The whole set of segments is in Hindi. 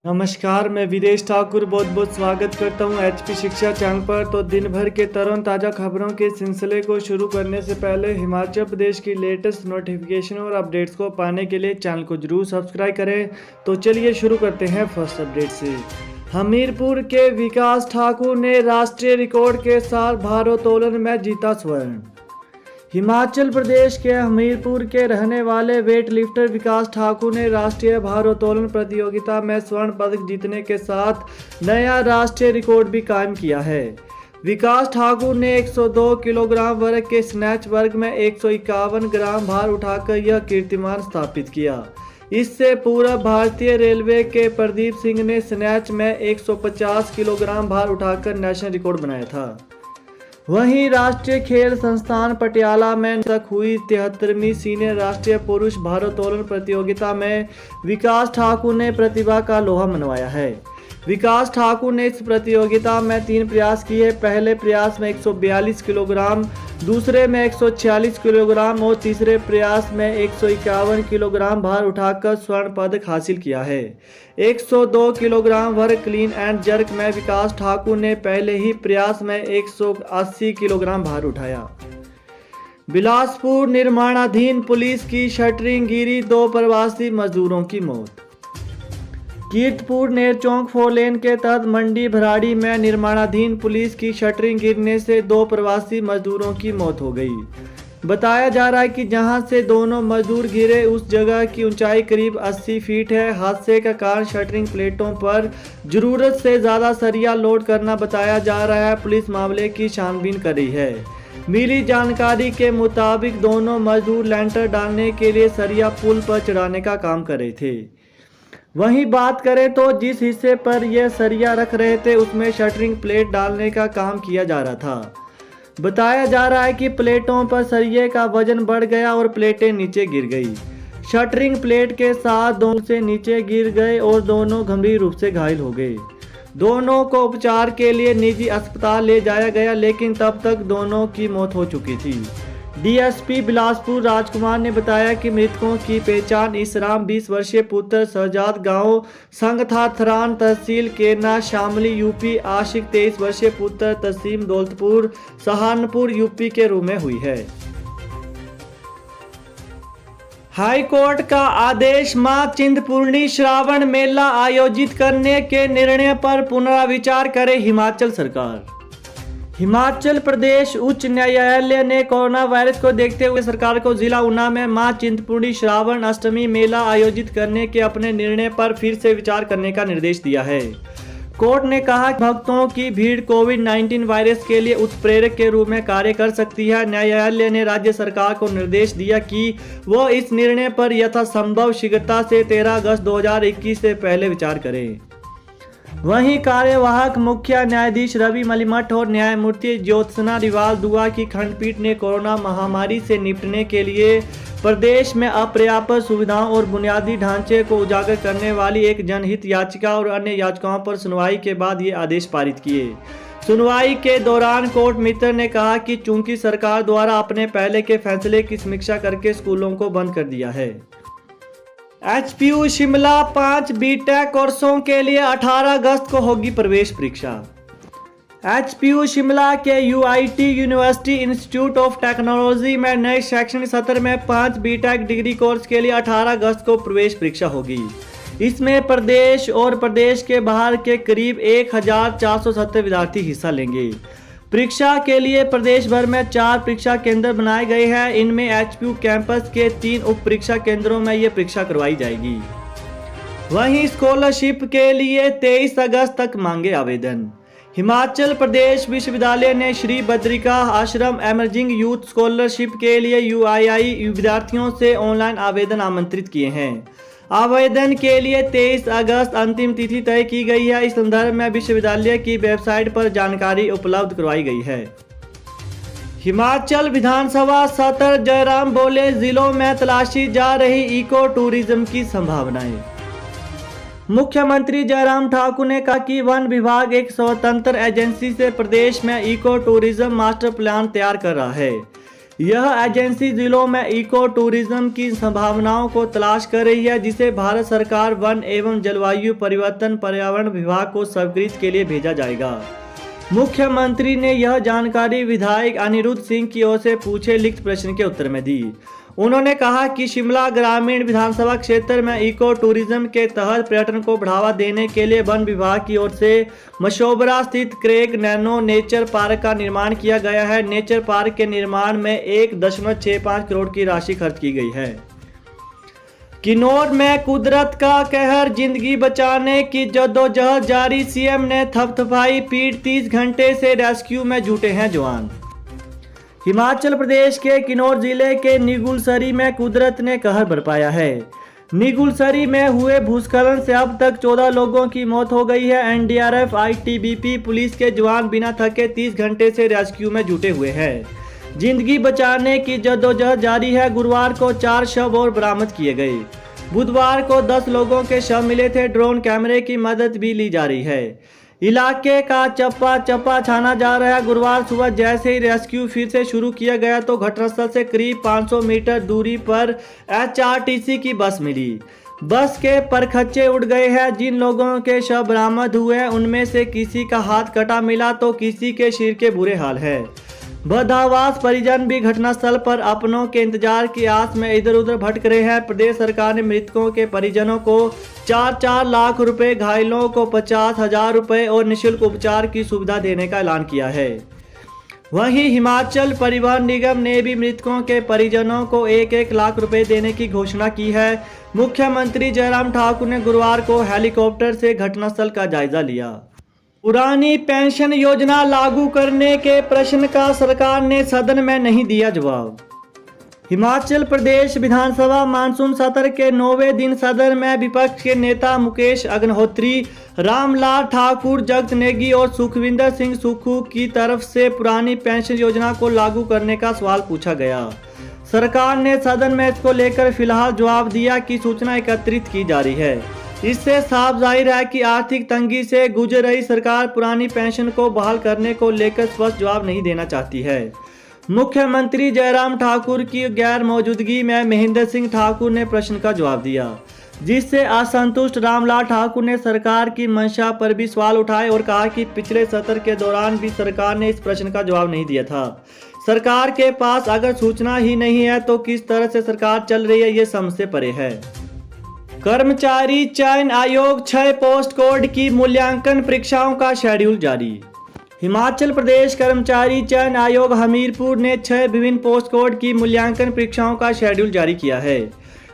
नमस्कार, मैं विदेश ठाकुर बहुत बहुत स्वागत करता हूं एचपी शिक्षा चैनल पर। तो दिन भर के तरों ताज़ा खबरों के सिलसिले को शुरू करने से पहले हिमाचल प्रदेश की लेटेस्ट नोटिफिकेशन और अपडेट्स को पाने के लिए चैनल को जरूर सब्सक्राइब करें। तो चलिए शुरू करते हैं फर्स्ट अपडेट से। हमीरपुर के विकास ठाकुर ने राष्ट्रीय रिकॉर्ड के साथ भारोत्तोलन में जीता स्वर्ण। हिमाचल प्रदेश के हमीरपुर के रहने वाले वेट लिफ्टर विकास ठाकुर ने राष्ट्रीय भारोत्तोलन प्रतियोगिता में स्वर्ण पदक जीतने के साथ नया राष्ट्रीय रिकॉर्ड भी कायम किया है। विकास ठाकुर ने 102 किलोग्राम वर्ग के स्नैच वर्ग में 151 ग्राम भार उठाकर यह कीर्तिमान स्थापित किया। इससे पूर्व भारतीय रेलवे के प्रदीप सिंह ने स्नैच में 150 किलोग्राम भार उठाकर नेशनल रिकॉर्ड बनाया था। वहीं राष्ट्रीय खेल संस्थान पटियाला में तक हुई 73वीं सीनियर राष्ट्रीय पुरुष भारोत्तोलन प्रतियोगिता में विकास ठाकुर ने प्रतिभा का लोहा मनवाया है। विकास ठाकुर ने इस प्रतियोगिता में 3 प्रयास किए। पहले प्रयास में 142 किलोग्राम, दूसरे में 146 किलोग्राम और तीसरे प्रयास में 151 किलोग्राम भार उठाकर स्वर्ण पदक हासिल किया है। 102 किलोग्राम वर्ग क्लीन एंड जर्क में विकास ठाकुर ने पहले ही प्रयास में 180 किलोग्राम भार उठाया। बिलासपुर निर्माणाधीन पुलिस की शटरिंग गिरी, 2 प्रवासी मजदूरों की मौत। कीर्तपुर नेरचौक 4 लेन के तहत मंडी भराड़ी में निर्माणाधीन पुलिस की शटरिंग गिरने से 2 प्रवासी मजदूरों की मौत हो गई। बताया जा रहा है कि जहां से दोनों मजदूर गिरे उस जगह की ऊंचाई करीब 80 फीट है। हादसे का कारण शटरिंग प्लेटों पर जरूरत से ज़्यादा सरिया लोड करना बताया जा रहा है। पुलिस मामले की छानबीन कर रही है। मिली जानकारी के मुताबिक दोनों मजदूर लेंटर डालने के लिए सरिया पुल पर चढ़ाने का काम कर रहे थे। वहीं बात करें तो जिस हिस्से पर यह सरिया रख रहे थे उसमें शटरिंग प्लेट डालने का काम किया जा रहा था। बताया जा रहा है कि प्लेटों पर सरिये का वजन बढ़ गया और प्लेटें नीचे गिर गई। शटरिंग प्लेट के साथ दोनों से नीचे गिर गए और दोनों गंभीर रूप से घायल हो गए। दोनों को उपचार के लिए निजी अस्पताल ले जाया गया, लेकिन तब तक दोनों की मौत हो चुकी थी। डीएसपी बिलासपुर राजकुमार ने बताया कि मृतकों की पहचान इसराम 20 वर्षीय पुत्र शहजाद गांव संगथा थरान तहसील केरना शामली यूपी, आशिक 23 वर्षीय पुत्र तसीम दौलतपुर सहारनपुर यूपी के रूप में हुई है। हाई कोर्ट का आदेश, मां चिंतपूर्णी श्रावण मेला आयोजित करने के निर्णय पर पुनर्विचार करे हिमाचल सरकार। हिमाचल प्रदेश उच्च न्यायालय ने कोरोना वायरस को देखते हुए सरकार को जिला ऊना में मां चिंतपूर्णी श्रावण अष्टमी मेला आयोजित करने के अपने निर्णय पर फिर से विचार करने का निर्देश दिया है। कोर्ट ने कहा कि भक्तों की भीड़ कोविड-19 वायरस के लिए उत्प्रेरक के रूप में कार्य कर सकती है। न्यायालय ने राज्य सरकार को निर्देश दिया कि वो इस निर्णय पर यथासंभव शीघ्रता से 13 अगस्त 2021 से पहले विचार करें। वहीं कार्यवाहक मुख्य न्यायाधीश रवि मलिमठ और न्यायमूर्ति ज्योत्सना रिवाल दुआ की खंडपीठ ने कोरोना महामारी से निपटने के लिए प्रदेश में अपर्याप्त सुविधाओं और बुनियादी ढांचे को उजागर करने वाली एक जनहित याचिका और अन्य याचिकाओं पर सुनवाई के बाद ये आदेश पारित किए। सुनवाई के दौरान कोर्ट मित्र ने कहा कि चूंकि सरकार द्वारा अपने पहले के फैसले की समीक्षा करके स्कूलों को बंद कर दिया है। एचपीयू शिमला 5 बीटेक कोर्सों के लिए 18 अगस्त को होगी प्रवेश परीक्षा। एचपीयू शिमला के UIT university institute of technology में नए शैक्षणिक सत्र में 5 बीटेक डिग्री कोर्स के लिए 18 अगस्त को प्रवेश परीक्षा होगी। इसमें प्रदेश और प्रदेश के बाहर के करीब 1470 विद्यार्थी हिस्सा लेंगे। परीक्षा के लिए प्रदेश भर में 4 परीक्षा केंद्र बनाए गए हैं। इनमें एचपीयू कैंपस के 3 उप परीक्षा केंद्रों में ये परीक्षा करवाई जाएगी। वहीं स्कॉलरशिप के लिए 23 अगस्त तक मांगे आवेदन। हिमाचल प्रदेश विश्वविद्यालय ने श्री बद्रिका आश्रम एमर्जिंग यूथ स्कॉलरशिप के लिए यूआईआई विद्यार्थियों से ऑनलाइन आवेदन आमंत्रित किए हैं। आवेदन के लिए 23 अगस्त अंतिम तिथि तय की गई है। इस संदर्भ में विश्वविद्यालय की वेबसाइट पर जानकारी उपलब्ध करवाई गई है। हिमाचल विधानसभा सत्र, जयराम बोले जिलों में तलाशी जा रही इको टूरिज्म की संभावनाएं। मुख्यमंत्री जयराम ठाकुर ने कहा कि वन विभाग एक स्वतंत्र एजेंसी से प्रदेश में इको टूरिज्म मास्टर प्लान तैयार कर रहा है। यह एजेंसी जिलों में इको टूरिज्म की संभावनाओं को तलाश कर रही है, जिसे भारत सरकार वन एवं जलवायु परिवर्तन पर्यावरण विभाग को स्वीकृति के लिए भेजा जाएगा। मुख्यमंत्री ने यह जानकारी विधायक अनिरुद्ध सिंह की ओर से पूछे लिखित प्रश्न के उत्तर में दी। उन्होंने कहा कि शिमला ग्रामीण विधानसभा क्षेत्र में इको टूरिज्म के तहत पर्यटन को बढ़ावा देने के लिए वन विभाग की ओर से मशोबरा स्थित क्रेग नैनो नेचर पार्क का निर्माण किया गया है। नेचर पार्क के निर्माण में 1.65 करोड़ की राशि खर्च की गई है। किन्नौर में कुदरत का कहर, जिंदगी बचाने की जद्दोजहद जारी, सीएम ने थपथपाई पीठ, 30 घंटे से रेस्क्यू में जुटे हैं जवान। हिमाचल प्रदेश के किन्नौर जिले के निगुलसरी में कुदरत ने कहर बरपाया है। निगुलसरी में हुए भूस्खलन से अब तक 14 लोगों की मौत हो गई है। एनडीआरएफ, आईटीबीपी, पुलिस के जवान बिना थके 30 घंटे से रेस्क्यू में जुटे हुए हैं। जिंदगी बचाने की जद्दोजहद जारी है। गुरुवार को 4 शव और बरामद किए गए। बुधवार को 10 लोगों के शव मिले थे। ड्रोन कैमरे की मदद भी ली जा रही है। इलाके का चप्पा चप्पा छाना जा रहा है। गुरुवार सुबह जैसे ही रेस्क्यू फिर से शुरू किया गया तो घटनास्थल से करीब 500 मीटर दूरी पर एचआरटीसी की बस मिली। बस के परखच्चे उड़ गए हैं। जिन लोगों के शव बरामद हुए हैं उनमें से किसी का हाथ कटा मिला तो किसी के सिर के बुरे हाल है। बदहवास परिजन भी घटनास्थल पर अपनों के इंतजार की आस में इधर उधर भटक रहे हैं। प्रदेश सरकार ने मृतकों के परिजनों को 4-4 लाख रुपए, घायलों को 50,000 रुपए और निःशुल्क उपचार की सुविधा देने का ऐलान किया है। वहीं हिमाचल परिवहन निगम ने भी मृतकों के परिजनों को 1-1 लाख रुपए देने की घोषणा की है। मुख्यमंत्री जयराम ठाकुर ने गुरुवार को हेलीकॉप्टर से घटनास्थल का जायजा लिया। पुरानी पेंशन योजना लागू करने के प्रश्न का सरकार ने सदन में नहीं दिया जवाब। हिमाचल प्रदेश विधानसभा मानसून सत्र के 9वें दिन सदन में विपक्ष के नेता मुकेश अग्निहोत्री, रामलाल ठाकुर, जगत नेगी और सुखविंदर सिंह सुक्खू की तरफ से पुरानी पेंशन योजना को लागू करने का सवाल पूछा गया। सरकार ने सदन में इसको लेकर फिलहाल जवाब दिया कि सूचना एकत्रित की जा रही है। इससे साफ जाहिर है कि आर्थिक तंगी से गुजर रही सरकार पुरानी पेंशन को बहाल करने को लेकर स्पष्ट जवाब नहीं देना चाहती है। मुख्यमंत्री जयराम ठाकुर की गैर मौजूदगी में महेंद्र सिंह ठाकुर ने प्रश्न का जवाब दिया, जिससे असंतुष्ट रामलाल ठाकुर ने सरकार की मंशा पर भी सवाल उठाए और कहा कि पिछले सत्र के दौरान भी सरकार ने इस प्रश्न का जवाब नहीं दिया था। सरकार के पास अगर सूचना ही नहीं है तो किस तरह से सरकार चल रही है, ये समझ से परे है। कर्मचारी चयन आयोग 6 पोस्ट कोड की मूल्यांकन परीक्षाओं का शेड्यूल जारी। हिमाचल प्रदेश कर्मचारी चयन आयोग हमीरपुर ने 6 विभिन्न पोस्ट कोड की मूल्यांकन परीक्षाओं का शेड्यूल जारी किया है।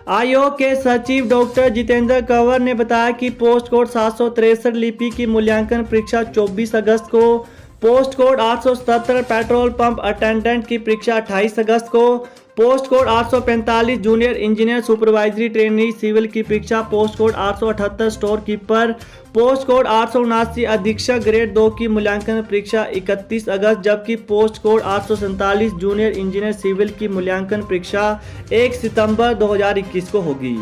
आयोग के सचिव डॉक्टर जितेंद्र कंवर ने बताया कि पोस्ट कोड 763 लिपि की मूल्यांकन परीक्षा 24 अगस्त को, post code 877 petrol pump attendant की परीक्षा 28 अगस्त को, post code 845 junior engineer supervisory trainee civil की परीक्षा, post code 878 store keeper, post code 879 अधीक्षक ग्रेड 2 की मूल्यांकन परीक्षा 31 अगस्त, जबकि post code 847 junior engineer civil की मूल्यांकन परीक्षा 1 सितंबर 2021 को होगी।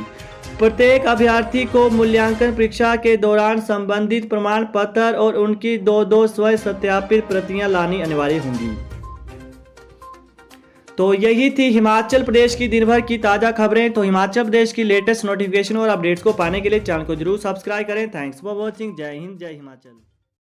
प्रत्येक अभ्यर्थी को मूल्यांकन परीक्षा के दौरान संबंधित प्रमाण पत्र और उनकी 2 स्वयं सत्यापित प्रतियां लानी अनिवार्य होंगी। तो यही थी हिमाचल प्रदेश की दिन भर की ताज़ा खबरें। तो हिमाचल प्रदेश की लेटेस्ट नोटिफिकेशन और अपडेट्स को पाने के लिए चैनल को जरूर सब्सक्राइब करें। Thanks for watching. जय हिंद, जय हिमाचल।